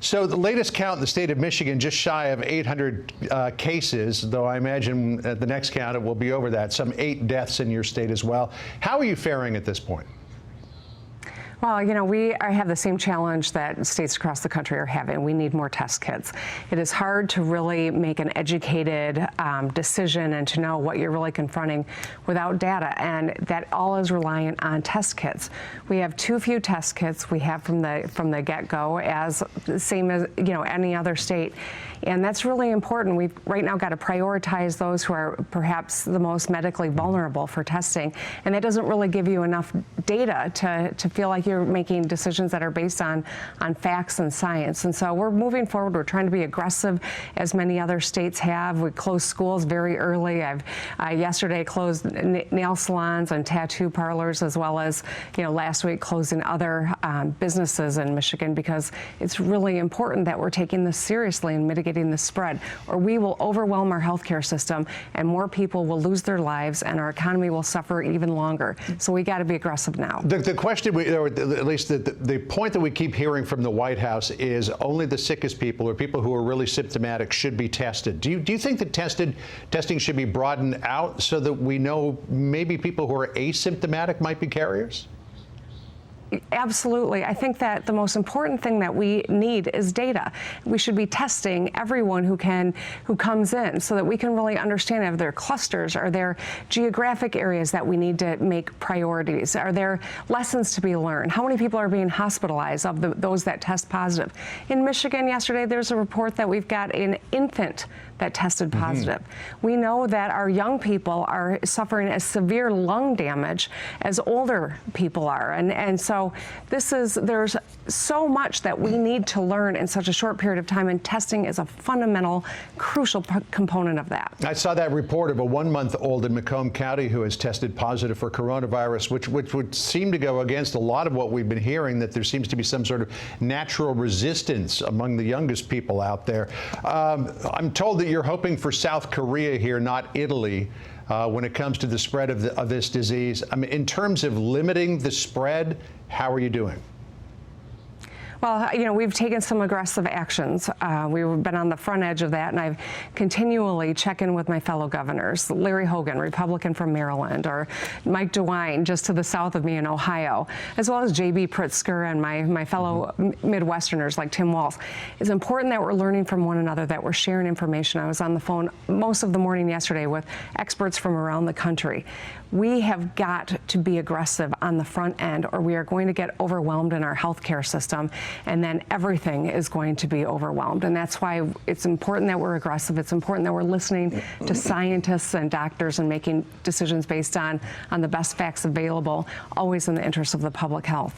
So the latest count in the state of Michigan, just shy of 800 cases, though I imagine at the next count it will be over that. Some 8 deaths in your state as well. How are you faring at this point? Well, you know, we have the same challenge that states across the country are having. We need more test kits. It is hard to really make an educated decision and to know what you're really confronting without data, and that all is reliant on test kits. We have too few test kits. We have from the get-go, as same as any other state, and that's really important. We've right now got to prioritize those who are perhaps the most medically vulnerable for testing, and that doesn't really give you enough data to feel like you're making decisions that are based on facts and science. And so we're moving forward. We're trying to be aggressive, as many other states have. We closed schools very early. I've yesterday closed nail salons and tattoo parlors, as well as last week closing other businesses in Michigan, because it's really important that we're taking this seriously and mitigating the spread, or we will overwhelm our healthcare system and more people will lose their lives and our economy will suffer even longer. So we got to be aggressive now. The question, or at least the point that we keep hearing from the White House, is only the sickest people or people who are really symptomatic should be tested. Do you think that testing should be broadened out so that we know maybe people who are asymptomatic might be carriers? Absolutely. I think that the most important thing that we need is data. We should be testing everyone who comes in, so that we can really understand if there are clusters, are there geographic areas that we need to make priorities, are there lessons to be learned, how many people are being hospitalized of those that test positive. In Michigan yesterday, there's a report that we've got an infant that tested positive. We know that our young people are suffering as severe lung damage as older people are, and so there's so much that we need to learn in such a short period of time, and testing is a fundamental, crucial component of that. I saw that report of a 1-month-old in Macomb County who has tested positive for coronavirus, which would seem to go against a lot of what we've been hearing, that there seems to be some sort of natural resistance among the youngest people out there. I'm told that you're hoping for South Korea here, not Italy, when it comes to the spread of this disease. I mean, in terms of limiting the spread, how are you doing? Well, we've taken some aggressive actions. We've been on the front edge of that, and I've continually checked in with my fellow governors. Larry Hogan, Republican from Maryland, or Mike DeWine, just to the south of me in Ohio, as well as J.B. Pritzker and my fellow Midwesterners like Tim Walz. It's important that we're learning from one another, that we're sharing information. I was on the phone most of the morning yesterday with experts from around the country. We have got to be aggressive on the front end, or we are going to get overwhelmed in our healthcare system, and then everything is going to be overwhelmed. And that's why it's important that we're aggressive. It's important that we're listening to scientists and doctors and making decisions based on the best facts available, always in the interest of the public health.